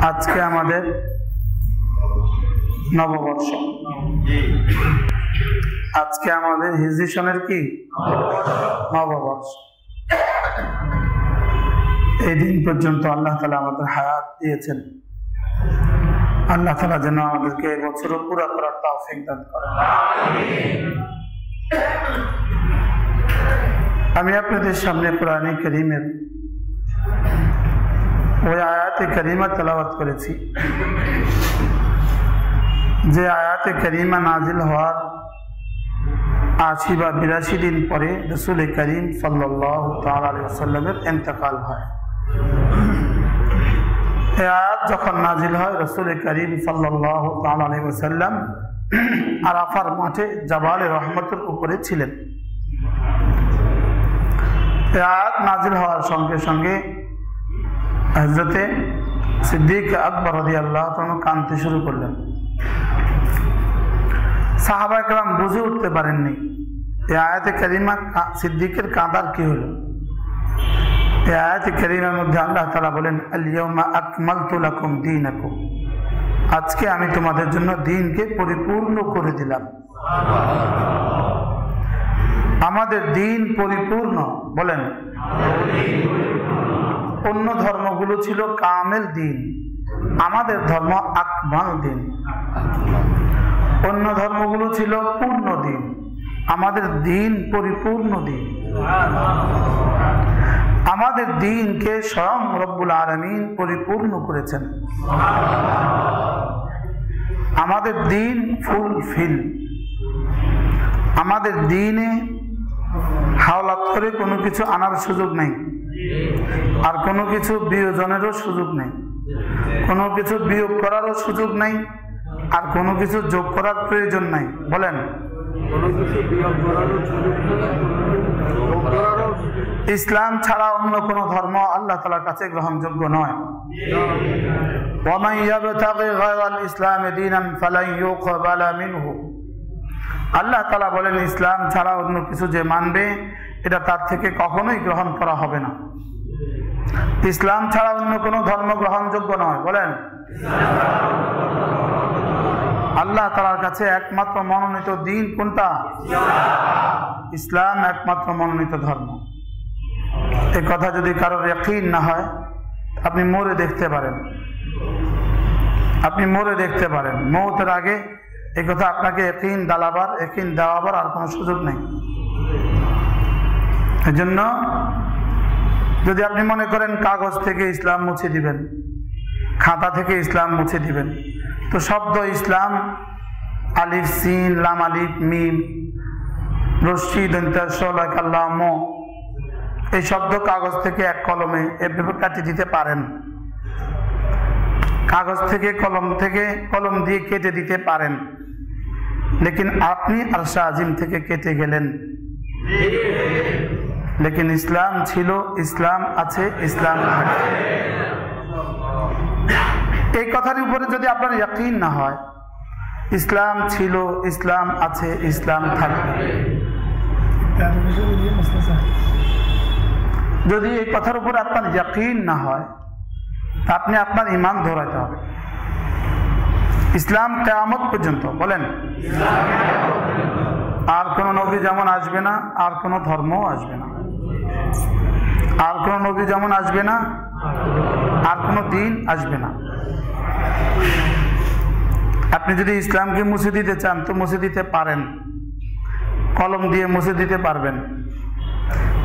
আজকে আমাদের নববর্ষ, আজকে আমাদের হিজরি সনের কি নববর্ষ। এই দিন পর্যন্ত আল্লাহ তাআলা আমাদের হায়াত দিয়েছেন। আল্লাহ তাআলা যেন আমাদেরকে এই বছরও পুরা করার তৌফিক দান করেন। আমি আপনাদের সামনে কোরআনে কারীমের ওই আয়াতে কারিমা তেলাওয়াত করেছি যে আয়াতে কারিমা নাজিল হওয়ার 80 বা 82 দিন পরে রাসূল করিম সাল্লাল্লাহু তাআলা আলাইহি ওয়াসাল্লামের ইন্তেকাল হয়। এই আয়াত যখন নাজিল হয় রাসূল করিম সাল্লাল্লাহু তাআলা আলাইহি ওয়াসাল্লাম আরাফার মাঠে জাবালে রহমতের উপরে ছিলেন। এই আয়াত নাজিল হওয়ার সঙ্গে সঙ্গে হযরতে সিদ্দিক আকবর রাদিয়াল্লাহু তাআলা কাঁদতে শুরু করলেন। সাহাবা কেরাম বুঝে উঠতে পারেননি এই আয়াতে কারিমা সিদ্দিকের কাঁদার কি হলো। এই আয়াতে কারিমার মধ্যে আল্লাহ তাআলা বলেন, আল ইয়াউমা আকমালতু লাকুম দীনাকুম, আজকে আমি তোমাদের জন্য দ্বীনকে পরিপূর্ণ করে দিলাম। আমাদের দ্বীন পরিপূর্ণ, বলেন। অন্য ধর্মগুলো ছিল কামেল দ্বীন, আমাদের ধর্ম আকমাল দ্বীন। অন্য ধর্মগুলো ছিল পূর্ণ দ্বীন, আমাদের দ্বীন পরিপূর্ণ দ্বীন। আমাদের দ্বীনকে স্বয়ং রব্বুল আলামিন পরিপূর্ণ করেছেন। আমাদের দ্বীন ফুলফিল। আমাদের দ্বীনে হাওলাত করে কোনো কিছু আনার সুযোগ নেই, আর কোনো কিছু বিয়োজনেরও সুযোগ নেই, কোনো কিছু বিয়োগ করারও সুযোগ নেই, আর কোনো কিছু যোগ করার প্রয়োজন নাই। বলেন, ইসলাম ছাড়া অন্য কোনো ধর্ম আল্লাহ তাআলার কাছে গ্রহণযোগ্য নয়। ওয়ামান ইয়াবতাগি গায়রাল ইসলামি দীনান ফালান ইউকবালা মিনহু, আল্লাহ তাআলা বলেন ইসলাম ছাড়া অন্য কিছু যে মানবে এটা তার থেকে কখনোই গ্রহণ করা হবে না। ইসলাম ছাড়া অন্য কোনো ধর্ম গ্রহণযোগ্য নয়। বলেন, আল্লাহ তাআলার কাছে একমাত্র মনোনীত দ্বীন কোনটা? ইসলাম একমাত্র মনোনীত ধর্ম। এই কথা যদি কারোর ইয়াকিন না হয়, আপনি মরে দেখতে পারেন, আপনি মরে দেখতে পারেন। মওতের আগে এই কথা আপনাকে ইয়াকিন দালাবার, ইয়াকিন দেওয়াবার আর কোনো সুযোগ নেই। এজন্য যদি আপনি মনে করেন কাগজ থেকে ইসলাম মুছে দিবেন, খাতা থেকে ইসলাম মুছে দিবেন, তো শব্দ ইসলাম আলিফ সিন লাম আলিফ মিম রশ্মি দন্তাস লাম, এই শব্দ কাগজ থেকে এক কলমে এভাবে কাটিয়ে দিতে পারেন, কাগজ থেকে কলম দিয়ে কেটে দিতে পারেন, লেকিন আপনি আরশে আজিম থেকে কেটে গেলেন। লেকিন ইসলাম ছিল, ইসলাম আছে, ইসলাম থাকবে। এই কথার উপরে যদি আপনার ইয়াকিন না হয়, ইসলাম ছিল, ইসলাম আছে, ইসলাম থাকবে, যদি এই কথার উপরে আপনার ইয়াকিন না হয়, তা আপনি আপনার ঈমান ধরাইতে হবে। ইসলাম কিয়ামত পর্যন্ত, বলেন, আর কোন নবী যেমন আসবে না, আর কোন ধর্ম আসবে না, আর কোন নবী যেমন আসবে না, আর কোন দিন আসবে না। আপনি যদি ইসলামকে মুছে দিতে চান তো মুছে দিতে পারেন, কলম দিয়ে মুছে দিতে পারবেন।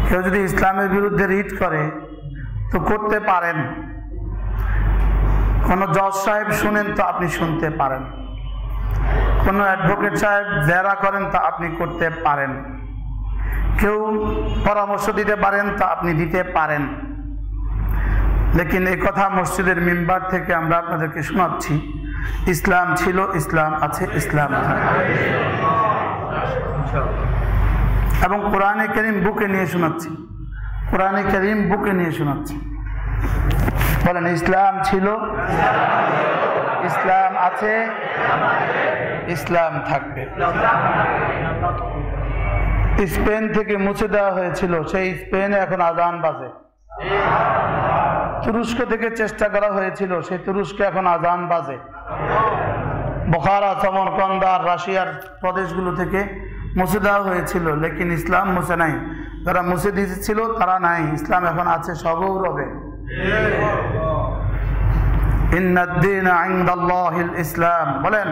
কেউ যদি ইসলামের বিরুদ্ধে রিট করে তো করতে পারেন। কোনো জজ সাহেব শুনেন তো আপনি শুনতে পারেন, কোনো অ্যাডভোকেট সাহেব জেরা করেন তা আপনি করতে পারেন, কেউ পরামর্শ দিতে পারেন তা আপনি দিতে পারেন। লেকিন এই কথা মসজিদের মিম্বার থেকে আমরা আপনাদেরকে শোনাচ্ছি, ইসলাম ছিল, ইসলাম আছে, ইসলাম থাকবে। এবং কোরআনে কারীম বুকে নিয়ে শোনাচ্ছি, কোরআনে কারীম বুকে নিয়ে শোনাচ্ছি। বলেন, ইসলাম ছিল, ইসলাম আছে, ইসলাম থাকবে। স্পেন থেকে মুছে দেওয়া হয়েছিল, সেই স্পেনে এখন আজান বাজে। তুরস্ক থেকে চেষ্টা করা হয়েছিল, সেই তুরস্কে এখন আজান বাজে। বুখারা, সমরকন্দ আর রাশিয়ার প্রদেশগুলো থেকে মুছে দেওয়া হয়েছিল, লেকিন ইসলাম মুছে নাই। যারা মুছে দিয়েছিল তারা নাই, ইসলাম এখন আছে সগৌরবে। ইন্নাদ-দীন ইনদাল্লাহিল ইসলাম, বলেন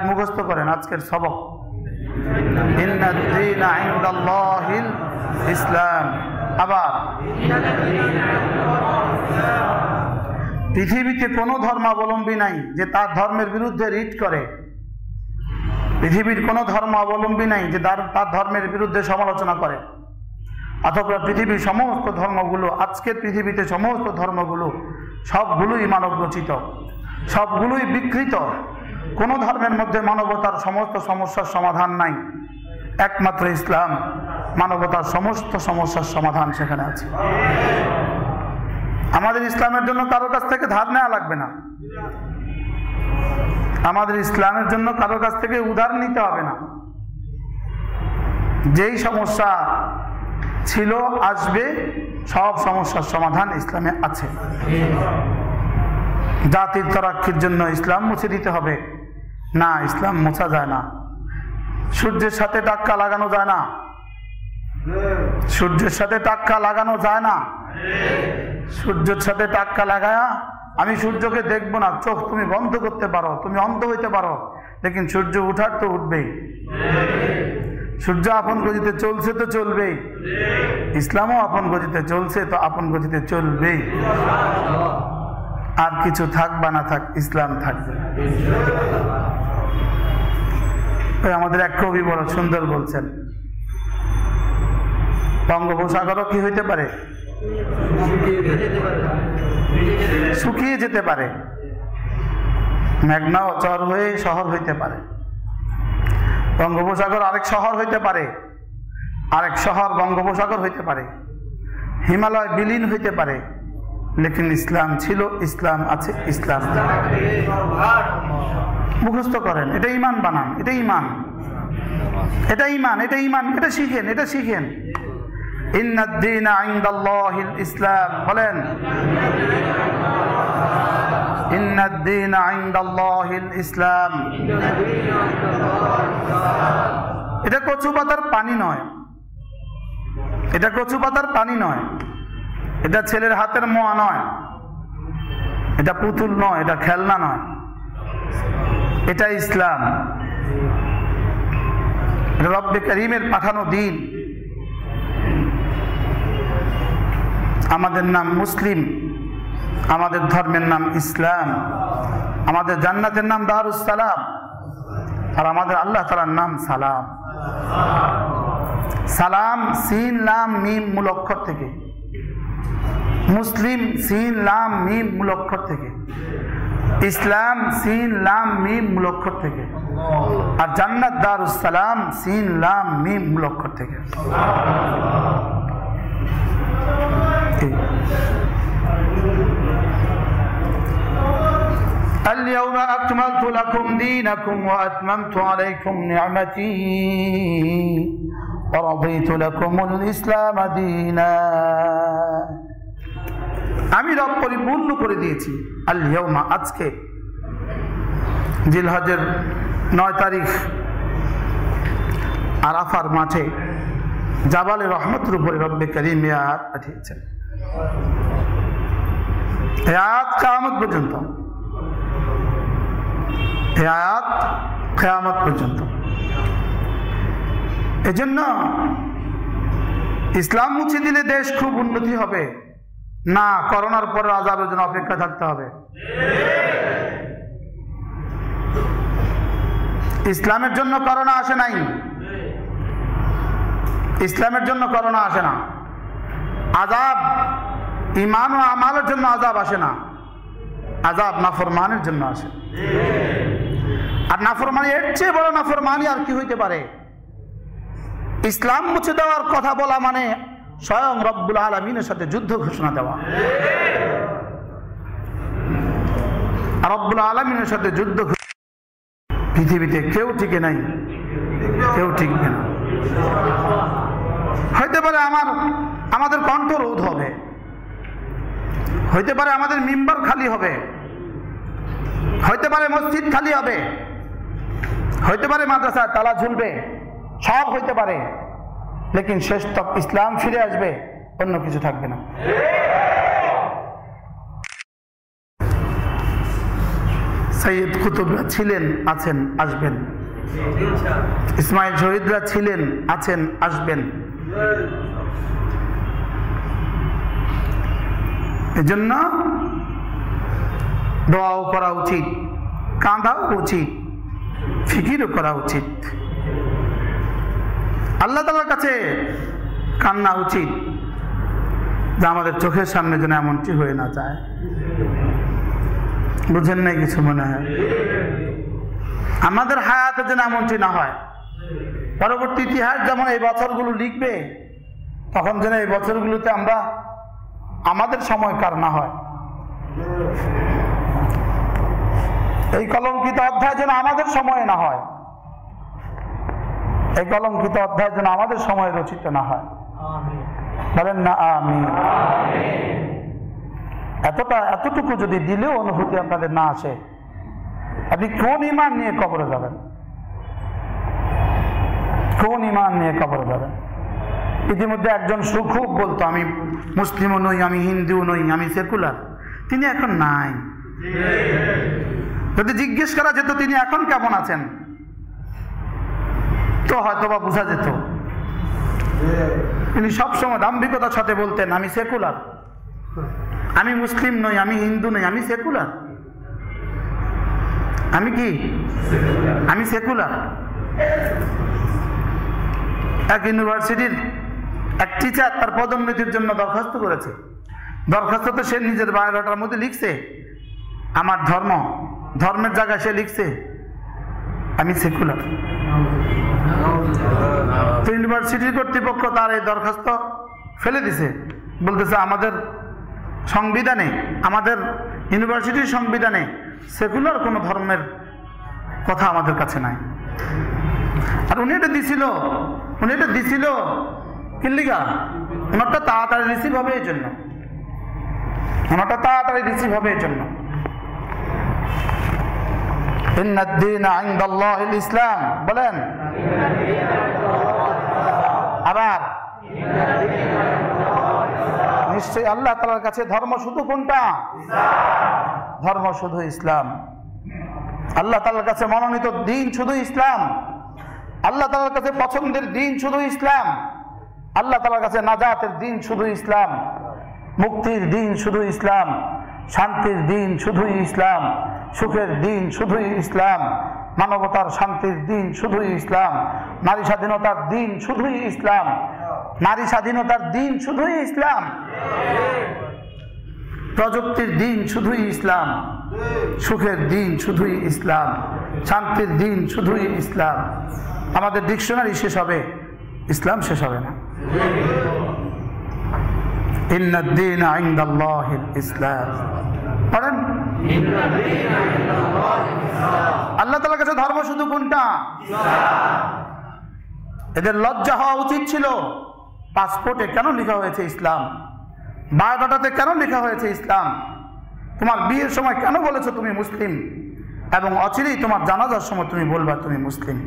মুখস্থ করেন আজকের সবক। ইন্নাদ-দীন ইনদাল্লাহিল ইসলাম। আবার পৃথিবীতে কোনো ধর্মাবলম্বী নাই যে তার ধর্মের বিরুদ্ধে রিট করে। পৃথিবীর কোনো ধর্মাবলম্বী নাই যে তার ধর্মের বিরুদ্ধে সমালোচনা করে। অথবা পৃথিবীর সমস্ত ধর্মগুলো, আজকের পৃথিবীতে সমস্ত ধর্মগুলো সবগুলোই মানব রচিত, সবগুলোই বিকৃত। কোনো ধর্মের মধ্যে মানবতার সমস্ত সমস্যার সমাধান নাই, একমাত্র ইসলাম মানবতার সমস্ত সমস্যার সমাধান সেখানে আছে। আমাদের ইসলামের জন্য কারো কাছ থেকে ধার নেওয়া লাগবে না, আমাদের ইসলামের জন্য কারো কাছ থেকে উধার নিতে হবে না। যেই সমস্যা ছিল, আসবে, সব সমস্যার সমাধান ইসলামে আছে। জাতির তরাক্কির জন্য ইসলাম মুছে দিতে হবে না, ইসলাম মোছা যায় না। সূর্যের সাথে টাক্কা লাগানো যায় না, সূর্যের সাথে টাক্কা লাগানো যায় না। সূর্যের সাথে টাক্কা লাগায়া আমি সূর্যকে দেখবো না, চোখ তুমি বন্ধ করতে পারো, তুমি অন্ধ হইতে পারো, লেকিন সূর্য উঠার তো উঠবেই। সূর্য আপন গতিতে চলছে তো চলবেই, ইসলামও আপন গতিতে চলছে তো আপন গতিতে চলবেই। আর কিছু থাক বা না থাক, ইসলাম থাকবে। আমাদের এক কবি বড় সুন্দর বলছেন, বঙ্গোপসাগরও কি হইতে পারে? শুকিয়ে যেতে পারে। মেঘনা অচর হয়ে শহর হইতে পারে। বঙ্গোপসাগর আরেক শহর হইতে পারে, আরেক শহর বঙ্গোপসাগর হইতে পারে, হিমালয় বিলীন হইতে পারে, লেকিন ইসলাম ছিল, ইসলাম আছে, ইসলাম। মুখস্থ করেন, এটা ইমান বানান, এটা ইমান, এটা ইমান, এটা ইমান, এটা শিখেন, এটা শিখেন। ইন্নাদ-দীন ইনদাল্লাহিল ইসলাম, বলেন ইন্নাদ-দীন ইনদাল্লাহিল ইসলাম। এটা কচু পাতার পানি নয়, এটা কচু পাতার পানি নয়, এটা ছেলের হাতের মোয়া নয়, এটা পুতুল নয়, এটা খেলনা নয়, এটা ইসলাম। এটা রব্বে করিমের পাঠানো দিন। আমাদের নাম মুসলিম, আমাদের ধর্মের নাম ইসলাম, আমাদের জান্নাতের নাম দারুস সালাম, আর আমাদের আল্লাহ তাআলার নাম সালাম। সালাম সিন লাম মিম মূল অক্ষর থেকে, মুসলিম সিন লাম মিম মূল অক্ষর থেকে, ইসলাম সিন লাম মিম মূল অক্ষর থেকে, আর জান্নাত দারুস সালাম সিন লাম মিম মূল অক্ষর থেকে। اليوم أكملت لكم دينكم وأتممت عليكم نعمتي ورضيت لكم الإسلام دينا। আমি রব পরিপূর্ণ করে দিয়েছি। আল ইয়াউমা, আজকে জিলহজের 9 তারিখ আরাফার মাঠে জাবালে রহমতের উপরে রব্বে করিম আয়াত পাঠিয়েছেন। আয়াত কিয়ামত পর্যন্ত, আয়াত কিয়ামত পর্যন্ত। এজন্য ইসলাম মুছে দিলে দেশ খুব উন্নতি হবে না, করোনার পরে আযাবের জন্য অপেক্ষা থাকতে হবে। ইসলামের জন্য করোনা আসে নাই, ইসলামের জন্য করোনা আসে না। আযাব ঈমান ও আমালের জন্য আযাব আসে না, আযাব নাফরমানের জন্য আসে। আর নাফরমানি, এর চেয়ে বড় নাফরমানি আর কি হইতে পারে? ইসলাম মুছে দেওয়ার কথা বলা মানে স্বয়ং রব্বুল আলামিনের সাথে যুদ্ধ ঘোষণা দেওয়া। আর রব্বুল আলামিনের সাথে যুদ্ধ, পৃথিবীতে কেউ টিকে নাই, কেউ টিকবে না। হইতে পারে আমার আমাদের কণ্ঠ রোধ হবে, হইতে পারে আমাদের মিম্বার খালি হবে, হইতে পারে মসজিদ খালি হবে, হইতে পারে মাদ্রাসায় তালা ঝুলবে, সব হইতে পারে, লেকিন শেষ তক ইসলাম ফিরে আসবে, অন্য কিছু থাকবে না। সৈয়দ কুতুবরা ছিলেন, আছেন, আসবেন। ইসমাইল শহীদরা ছিলেন, আছেন, আসবেন। এজন্য দোয়াও করা উচিত, কাঁদাও উচিত, ফিকিরও করা উচিত, আল্লাহ তাআলার কাছে কান্না উচিত যে আমাদের চোখের সামনে যেন এমনটি হয়ে না যায়। বুঝেন নাই কিছু মনে হয়? আমাদের হায়াতে যেন এমনটি না হয়। পরবর্তী ইতিহাস যেমন এই বছরগুলো লিখবে, তখন যেন এই বছরগুলোতে আমরা আমাদের সময়কার না হয়। এই কলঙ্কিত অধ্যায় যেন আমাদের সময়ে না হয়, এই কলঙ্কিত অধ্যায় যেন আমাদের সময়ে রচিত না হয়। বলেন না আমিন। এতটুকু যদি দিলেও অনুভূতি আপনাদের না আসে, আপনি কোন ঈমান নিয়ে কবরে যাবেন? কোন ঈমান নিয়ে কবরে যাবেন? ইতিমধ্যে একজন খুব বলতো আমি মুসলিমও নই, আমি হিন্দুও নই, আমি সেকুলার। তিনি এখন নাই। যদি জিজ্ঞেস করা যেত তিনি এখন কেমন আছেন, তো হয়তোবা বোঝা যেত। তিনি সবসময় দাম্ভিকতার সাথে বলতেন আমি সেকুলার, আমি মুসলিম নই, আমি হিন্দু নই, আমি সেকুলার। আমি কি? আমি সেকুলার। এক ইউনিভার্সিটির এক টিচার তার পদোন্নতির জন্য দরখাস্ত করেছে। দরখাস্ততে সে নিজের বায়োডাটার মধ্যে লিখছে আমার ধর্মের জায়গায় সে লিখছে আমি সেকুলার। তো ইউনিভার্সিটির কর্তৃপক্ষ তার এই দরখাস্ত ফেলে দিছে, বলতেছে আমাদের সংবিধানে, আমাদের ইউনিভার্সিটির সংবিধানে সেকুলার কোনো ধর্মের কথা আমাদের কাছে নাই। আর উনি এটা দিছিল কিল্লিগা ওনারটা তাড়াতাড়ি রিসিভ হবে এই জন্য, ইসলাম বলেন। আবার নিশ্চয়ই আল্লাহ তাআলার কাছে ধর্ম শুধু কোনটা? ধর্ম শুধু ইসলাম। আল্লাহ তাআলার কাছে মনোনীত দিন শুধু ইসলাম। আল্লাহ তাআলার কাছে পছন্দের দিন শুধু ইসলাম। আল্লাহ তাআলার কাছে নাজাতের দিন শুধু ইসলাম, মুক্তির দিন শুধু ইসলাম, শান্তির দিন শুধুই ইসলাম, সুখের দিন শুধুই ইসলাম, মানবতার শান্তির দিন শুধুই ইসলাম, নারী স্বাধীনতার দিন শুধুই ইসলাম, নারী স্বাধীনতার দিন শুধুই ইসলাম, প্রযুক্তির দিন শুধুই ইসলাম, সুখের দিন শুধুই ইসলাম, শান্তির দিন শুধুই ইসলাম। আমাদের ডিকশনারি শেষ হবে, ইসলাম শেষ হবে না। ইন্নাদ-দীন ইনদাল্লাহিল ইসলাম। পড়েন আল্লাহ তাআলার কাছে ধর্ম শুধু কোনটা? এদের লজ্জা হওয়া উচিত ছিল। পাসপোর্টে কেন লেখা হয়েছে ইসলাম? বায়োডাটাতে কেন লেখা হয়েছে ইসলাম? তোমার বিয়ের সময় কেন বলেছো তুমি মুসলিম? এবং অচিরেই তোমার জানাজার সময় তুমি বলবা তুমি মুসলিম।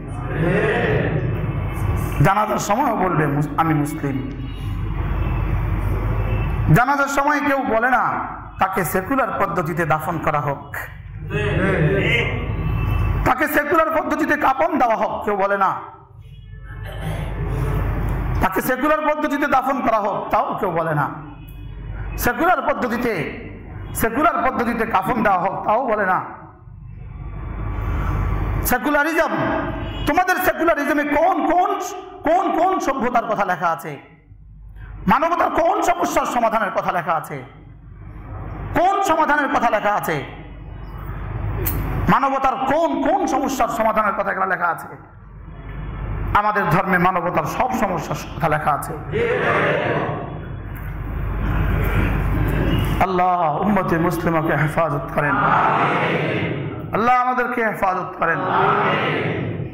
জানাজার সময়ও বলবে আমি মুসলিম। জানাজার সময় কেউ বলে না তাকে সেকুলার পদ্ধতিতে দাফন করা হোক, তাকে সেকুলার পদ্ধতিতে কাফন দেওয়া হোক, কেউ বলে না। তাকে সেকুলার পদ্ধতিতে দাফন করা হোক, তাও কেউ বলে না। সেকুলার পদ্ধতিতে কাফন দেওয়া হোক, তাও বলে না। সেকুলারিজম, তোমাদের সেকুলারিজমে কোন কোন কোন কোন সভ্যতার কথা লেখা আছে? মানবতার কোন সমস্যার সমাধানের কথা লেখা আছে? কোন সমাধানের কথা লেখা আছে? মানবতার কোন কোন সমস্যার সমাধানের কথা এখানে লেখা আছে? আমাদের ধর্মে মানবতার সব সমস্যার কথা লেখা আছে। আল্লাহ উম্মতে মুসলিমাকে হেফাজত করেন, আল্লাহ আমাদেরকে হেফাজত করেন।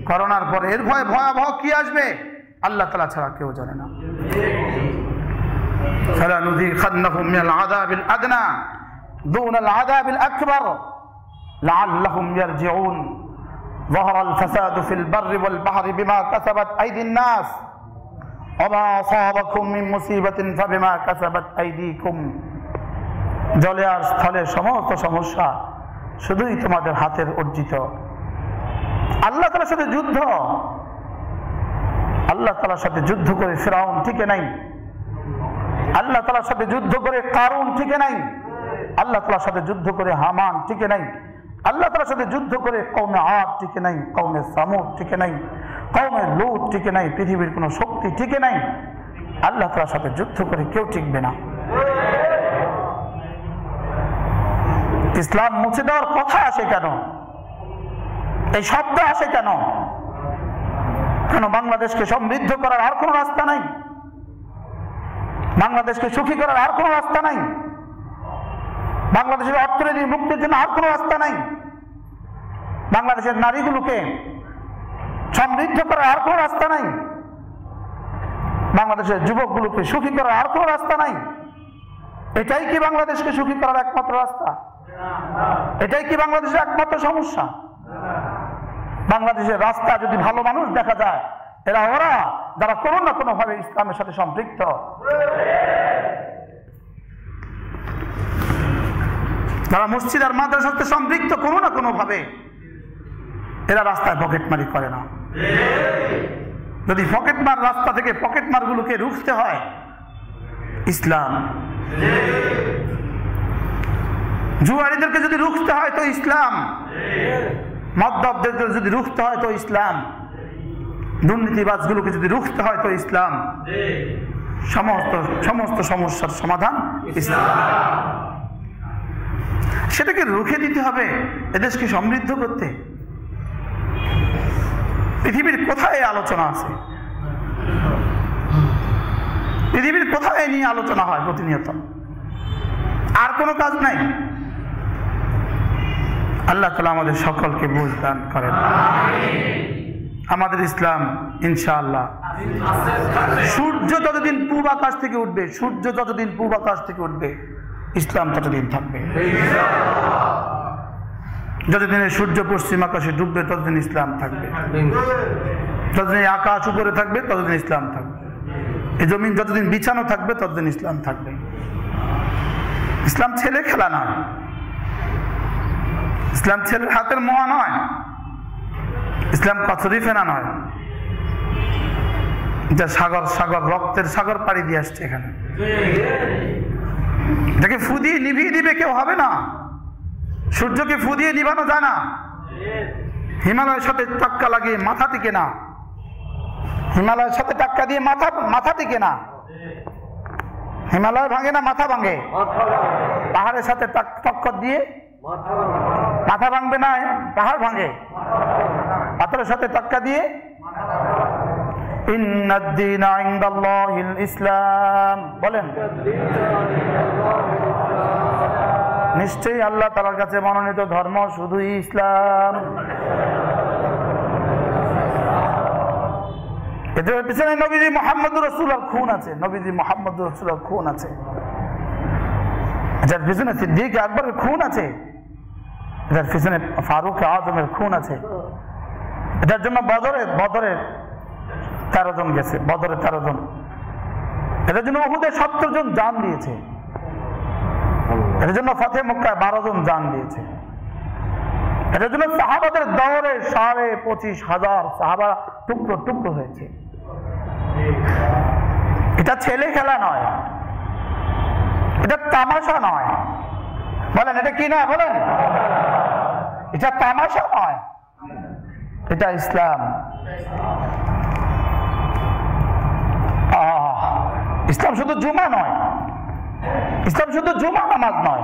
করোনার পরে এর ভয়াবহ কি আসবে আল্লাহ তাআলা ছাড়া কেউ জানে না। فلنذيقنهم من العذاب الأدنى دون العذاب الأكبر لعلهم يرجعون ظهر الفساد في البر والبحر بما كسبت أيدي الناس وما أصابكم من مصيبة فبما كسبت أيديكم জলে আর স্থলে সমস্ত সমস্যা শুধুই তোমাদের হাতের অর্জিত। আল্লাহ তাআলার সাথে যুদ্ধ, আল্লাহ তাআলার সাথে যুদ্ধ করে ফিরাউন টিকে নাই, আল্লাহ তাআলার সাথে যুদ্ধ করে কারুন টিকে নাই, আল্লাহ তাআলার সাথে যুদ্ধ করে হামান টিকে নাই, আল্লাহ তাআলার সাথে যুদ্ধ করে কওমে আদ টিকে নাই, কওমে সামুদ টিকে নাই, কওমে লূত টিকে নাই, পৃথিবীর কোনো শক্তি টিকে নাই। আল্লাহ তাআলার সাথে যুদ্ধ করে কেউ টিকবে না। ইসলাম মুছে দেওয়ার কথা আসে কেন? এই শব্দ আসে কেন? কেন বাংলাদেশকে সমৃদ্ধ করার আর কোনো রাস্তা নাই? বাংলাদেশকে সুখী করার আর কোনো রাস্তা নাই? বাংলাদেশের অর্থনৈতিক মুক্তির জন্য আর কোনো রাস্তা নাই? বাংলাদেশের নারীগুলোকে সমৃদ্ধ করার আর কোনো রাস্তা নাই? বাংলাদেশের যুবকগুলোকে সুখী করার আর কোনো রাস্তা নাই? এটাই কি বাংলাদেশকে সুখী করার একমাত্র রাস্তা? এটাই কি বাংলাদেশের একমাত্র সমস্যা? বাংলাদেশের রাস্তা যদি ভালো মানুষ দেখা যায়, এরা ওরা যারা কোনো না কোনো ভাবে ইসলামের সাথে সম্পৃক্ত, যারা মসজিদ আর মাদ্রাসার সাথে সম্পৃক্ত কোনো না কোনো ভাবে, এরা রাস্তায় পকেটমারি করে না। যদি পকেটমার রাস্তা থেকে পকেটমারগুলোকে রুখতে হয়, ইসলাম। জুয়ারিদেরকে যদি রুখতে হয় তো ইসলাম, মদ্যপদেরকে যদি রুখতে হয় তো ইসলাম, দুর্নীতিবাজগুলোকে যদি রুখতে হয় তো ইসলাম। সমস্ত সমস্যার সমাধান ইসলাম। সেটাকে রুখে দিতে হবে এদেশকে সমৃদ্ধ করতে। পৃথিবীর কোথায় আলোচনা আছে? পৃথিবীর কোথায় নিয়ে আলোচনা হয় প্রতিনিয়ত? আর কোনো কাজ নাই। আল্লাহ তাআলা আমাদের সকলকে বুঝ দান করেন। আমাদের ইসলাম ইনশাআল্লাহ সূর্য যতদিন পূব আকাশ থেকে উঠবে, সূর্য যতদিন পূব আকাশ থেকে উঠবে, ইসলাম ততদিন থাকবে। যতদিন সূর্য পশ্চিম আকাশে ডুববে ততদিন ইসলাম থাকবে। যতদিন আকাশ উপরে থাকবে ততদিন ইসলাম থাকবে। এই জমিন যতদিন বিছানো থাকবে ততদিন ইসলাম থাকবে। ইসলাম ছেলে খেলা নয়, ইসলাম ছেলের হাতের মোয়া নয়, ইসলাম কচুরি ফেনা নয়, যা সাগর সাগর রক্তের সাগর পাড়ি দিয়ে আসছে এখানে। এটাকে ফু দিয়ে নিভিয়ে দিবে কেউ হবে না। সূর্যকে ফু দিয়ে নিভানো যায় না। হিমালয়ের সাথে টাক্কা লাগিয়ে মাথা টিকে না। হিমালয়ের সাথে টাক্কা দিয়ে মাথা টিকে না। হিমালয় ভাঙে না, মাথা ভাঙে। পাহাড়ের সাথে টক্কর দিয়ে মাথা ভাঙবে না, পাহাড় ভাঙে। পাথরের সাথে টাক্কা দিয়ে ইন্নাদ-দীনা ইনদাল্লাহিল ইসলাম বলেন। নিশ্চয়ই আল্লাহ তাআলার কাছে মনোনীত ধর্ম শুধুই ইসলাম। এটার পিছনে নবীজি মুহাম্মদুর রাসূলুল্লাহর খুন আছে, নবীজি মুহাম্মদুর রাসূলুল্লাহর খুন আছে। এটার পিছনে সিদ্দিক আকবরের খুন আছে। এটার পিছনে ফারুক আজমের খুন আছে। এটার জন্য বদরে 13 জন গেছে, বদরে 13 জন। এটার জন্য উহুদে 70 জন জান দিয়েছে। এটার জন্য ফাতে মক্কায় 12 জন জান দিয়েছে। এটার জন্য সাহাবাদের দৌড়ে 25,000 সাহাবা টুকরো টুকরো হয়েছে। এটা ছেলে খেলা নয়, এটা তামাশা নয়। বলেন এটা কি নয়? বলেন এটা তামাশা নয়, এটা ইসলাম। ইসলাম শুধু জুমা নয়, ইসলাম শুধু জুমা নামাজ নয়,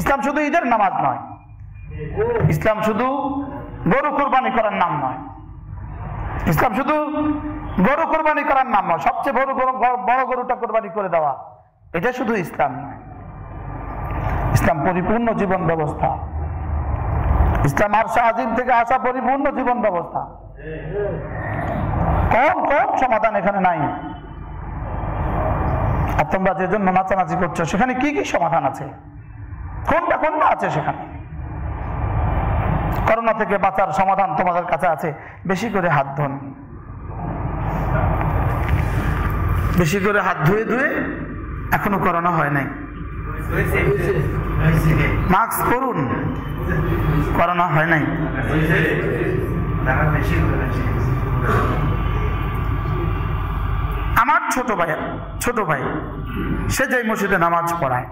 ইসলাম শুধু ঈদের নামাজ নয়, ইসলাম শুধু গরু কোরবানি করার নাম নয়, ইসলাম শুধু গরু কোরবানি করার নাম নয়, সবচেয়ে বড় গরুটা কোরবানি করে দেওয়া, এটা শুধু ইসলাম নয়। ইসলাম পরিপূর্ণ জীবন ব্যবস্থা। ইসলাম আরশে আজিম থেকে আসা পরিপূর্ণ জীবন ব্যবস্থা। কম সমাধান এখানে নাই। আর তোমরা যে জন্য নাচানাচি করছো সেখানে কি কি সমাধান আছে, কোনটা কোনটা আছে সেখানে? করোনা থেকে বাঁচার সমাধান তোমাদের কাছে আছে, বেশি করে হাত ধোন, বেশি করে হাত ধুয়ে ধুয়ে, এখনো করোনা হয় নাই, মাস্ক পরুন, করোনা হয় নাই। আমার ছোট ভাই সে যে মসজিদে নামাজ পড়ায়,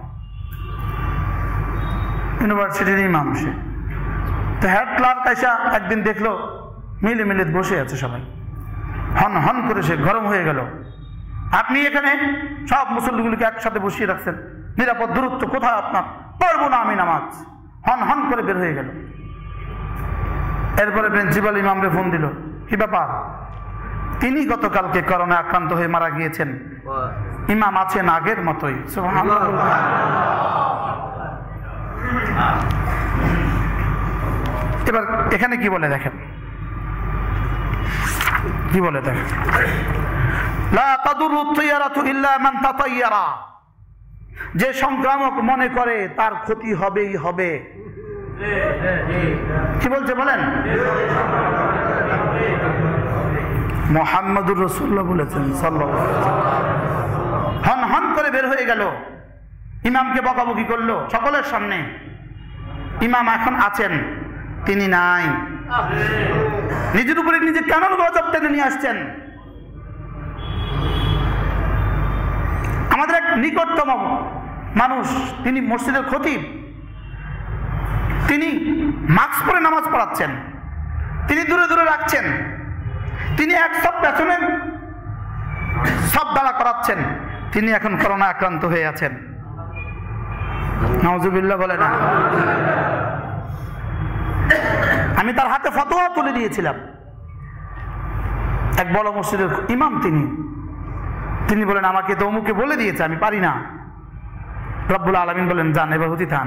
ইউনিভার্সিটির ইমাম, সে তো হেড ক্লার্ক আইসা একদিন দেখলো মিলে মিলে বসে আছে সবাই, হন হন করে সে গরম হয়ে গেল। আপনি এখানে সব মুসল্লিগুলিকে একসাথে বসিয়ে রাখছেন, নিরাপদ দূরত্ব কোথায় আপনার? পড়বো না আমি নামাজ। হন হন করে বের হয়ে গেল। এরপরে প্রিন্সিপাল ইমামরে ফোন দিল, কি ব্যাপার? তিনি গতকালকে করোনা আক্রান্ত হয়ে মারা গিয়েছেন, ইমাম আছেন আগের মতোই। সুবহানাল্লাহ। এবার এখানে কি বলে দেখেন, কি বলে দেখেন, লা তাদুরু তিয়ারাতু ইল্লা মান তাতায়্যারা, যে সংক্রামক মনে করে তার ক্ষতি হবেই হবে। কি বলছে বলেন? মুহাম্মদুর রাসূলুল্লাহ বলেছেন সাল্লাল্লাহু আলাইহি ওয়াসাল্লাম। হন হন করে বের হয়ে গেল, ইমামকে বকাবকি করলো সকলের সামনে। ইমাম এখন আছেন, তিনি নাই। নিজের উপরে নিজে কেন গজব টেনে নিয়ে আসছেন? আমাদের এক নিকটতম মানুষ, তিনি মসজিদের খতিব, তিনি মাস্ক পরে নামাজ পড়াচ্ছেন, তিনি দূরে দূরে রাখছেন, তিনি এক সব পেছনে সব দাঁড়া করাচ্ছেন, তিনি এখন করোনা আক্রান্ত হয়ে আছেন। নাউজুবিল্লাহ বলে না। আমি তার হাতে ফতোয়া তুলে দিয়েছিলাম, এক বড় মসজিদের ইমাম, তিনি বলেন আমাকে তো অমুকে বলে দিয়েছে, আমি পারি না। রব্বুল আলামিন বলেন যান এবার হতি থান।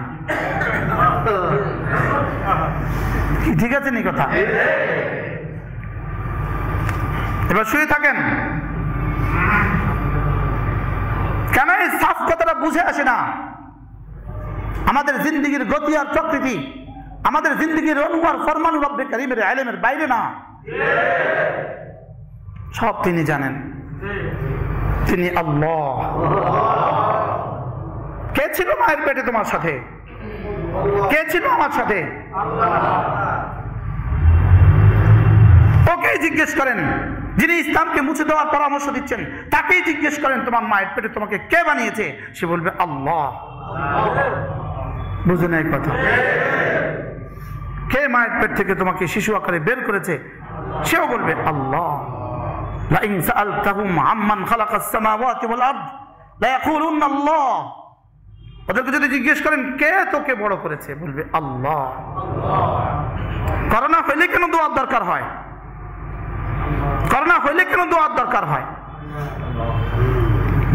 ঠিক আছে নি কথা? এবার শুয়ে থাকেন। কেন এই সাফ কথাটা বুঝে আসে না? আমাদের জিন্দেগির গতি আর প্রকৃতি, আমাদের জিন্দেগির অনুয়ার ফরমানু রব্বে কারীমের ইলমের বাইরে না। সব তিনি জানেন, তিনি আল্লাহ। কে ছিল মায়ের পেটে তোমার সাথে? কে ছিল আমার সাথে? ওকে জিজ্ঞেস করেন, যিনি ইসলামকে মুছে দেওয়ার পরামর্শ দিচ্ছেন তাকেই জিজ্ঞেস করেন তোমার মায়ের পেটে তোমাকে কে বানিয়েছে? সে বলবে আল্লাহ। বুঝে নাই কথা? কে মায়ের পেট থেকে তোমাকে শিশু আকারে বের করেছে? সেও বলবে আল্লাহ। লা ইন সাআলতাহুম আম্মান খালাকাস সামাওয়াতি ওয়াল আরদ লা ইয়াকুলুন আল্লাহ। ওদেরকে যদি জিজ্ঞেস করেন কে তোকে বড় করেছে, বলবে আল্লাহ। করোনা হইলে কেন দোয়ার দরকার হয়? করোনা হইলে কেন দোয়ার দরকার হয়?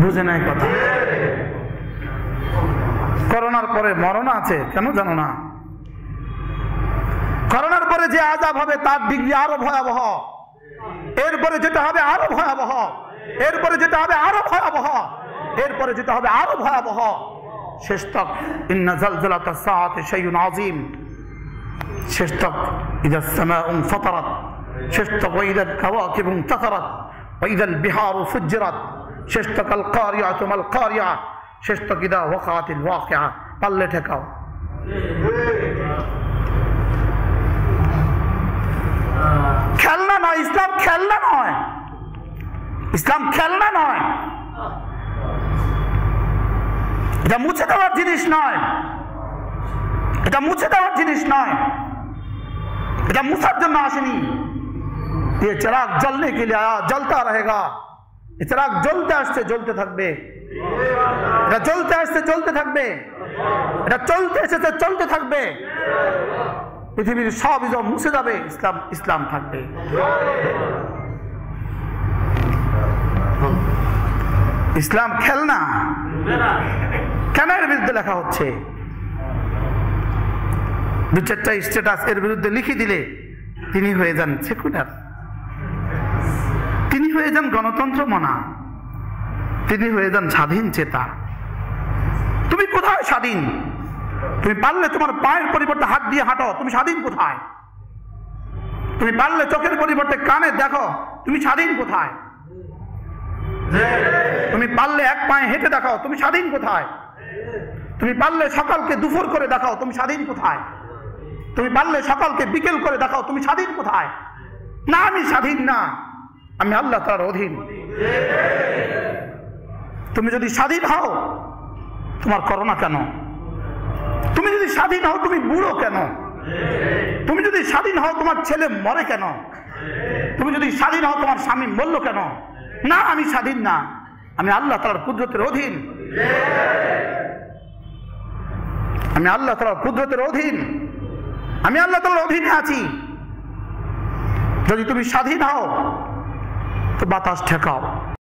বুঝে নাই কথা? করোনার পরে মরণ আছে, কেন জানো না? করোনার পরে যে আযাব হবে তার ডিগ্রি আরো ভয়াবহ, এরপরে যেটা হবে আরো ভয়াবহ, এরপরে যেটা হবে আরো ভয়াবহ, এরপরে যেটা হবে আরো ভয়াবহ। শেষ তক ইন্না জালজালাতাস সাআতি শাইউন আযীম, শেষ তক ইযাস সামাউ ফাতারাত, শেষ তক ওয়াইদাল কাওয়াকিবু ইনতাসারাত ওয়াইদাল বিহারু ফুজ্জিরাত, শেষ তক আল কারিয়াতু মাল কারিয়া, শেষ তক ইদা ওয়াকাতিল ওয়াকিআ। পাল্লে ঠেকাও। খেলনা নয় ইসলাম, খেলনা নয় ইসলাম, খেলনা নয়। এটা মুছে দেওয়ার জিনিস নয়, এটা মুছে দেওয়ার জিনিস নয়, এটা মুছার জন্য আসেনি। ये चिराग जलने के लिए आया, जलता रहेगा। ये चिराग জ্বলতে আসছে, জ্বলতে থাকবে। এটা জ্বলতে আসছে, জ্বলতে থাকবে। এটা চলতে এসেছে, চলতে থাকবে। পৃথিবীর সব ইজম মুছে যাবে, ইসলাম ইসলাম থাকবে। ইসলাম খেলনা কেন এর বিরুদ্ধে লেখা হচ্ছে? দু চারটা স্ট্যাটাস এর বিরুদ্ধে লিখে দিলে তিনি হয়ে যান সেকুলার, তিনি হয়ে যান গণতন্ত্র মনা, তিনি হয়ে যান স্বাধীন চেতা। তুমি কোথায় স্বাধীন? তুমি পারলে তোমার পায়ের পরিবর্তে হাত দিয়ে হাঁটো, তুমি স্বাধীন কোথায়? তুমি পারলে চোখের পরিবর্তে কানে দেখো, তুমি স্বাধীন কোথায়? তুমি পারলে এক পায়ে হেঁটে দেখাও, তুমি স্বাধীন কোথায়? তুমি পারলে সকালকে দুপুর করে দেখাও, তুমি স্বাধীন কোথায়? তুমি পারলে সকালকে বিকেল করে দেখাও, তুমি স্বাধীন কোথায়? না, আমি স্বাধীন না, আমি আল্লাহ তাআলার অধীন। তুমি যদি স্বাধীন হও, তোমার করোনা কেন? তুমি যদি স্বাধীন হও, তুমি বুড়ো কেন? তুমি যদি স্বাধীন হও, তোমার ছেলে মরে কেন? তুমি যদি স্বাধীন হও, তোমার স্বামী মরল কেন? না, আমি স্বাধীন না, আমি আল্লাহ তাআলার কুদরতের অধীন। আমি আল্লাহ তাআলার কুদরতের অধীন, আমি আল্লাহ তাআলার অধীনে আছি। যদি তুমি স্বাধীন হও তো বাতাস ঠেকাও,